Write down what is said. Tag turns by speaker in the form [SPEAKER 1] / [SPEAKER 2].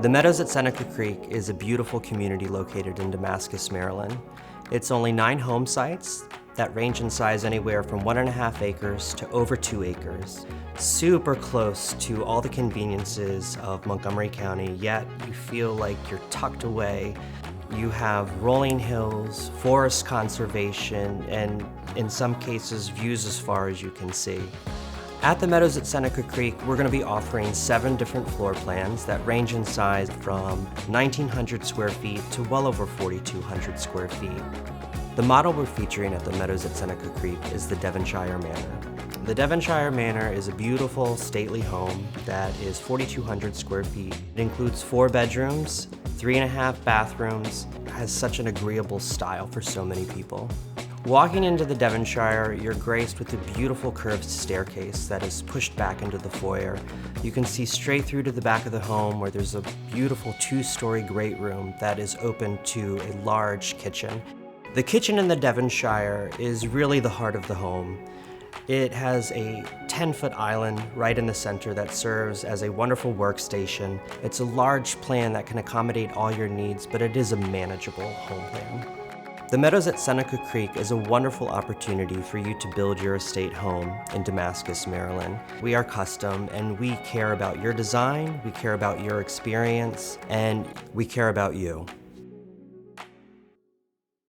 [SPEAKER 1] The Meadows at Seneca Creek is a beautiful community located in Damascus, Maryland. It's only 9 home sites that range in size anywhere from 1.5 acres to over 2 acres. Super close to all the conveniences of Montgomery County, yet you feel like you're tucked away. You have rolling hills, forest conservation, and in some cases, views as far as you can see. At the Meadows at Seneca Creek, we're going to be offering 7 different floor plans that range in size from 1,900 square feet to well over 4,200 square feet. The model we're featuring at the Meadows at Seneca Creek is the Devonshire Manor. The Devonshire Manor is a beautiful, stately home that is 4,200 square feet. It includes 4 bedrooms, 3.5 bathrooms, has such an agreeable style for so many people. Walking into the Devonshire, you're graced with a beautiful curved staircase that is pushed back into the foyer. You can see straight through to the back of the home where there's a beautiful 2-story great room that is open to a large kitchen. The kitchen in the Devonshire is really the heart of the home. It has a 10-foot island right in the center that serves as a wonderful workstation. It's a large plan that can accommodate all your needs, but it is a manageable home plan. The Meadows at Seneca Creek is a wonderful opportunity for you to build your estate home in Damascus, Maryland. We are custom and we care about your design, we care about your experience, and we care about you.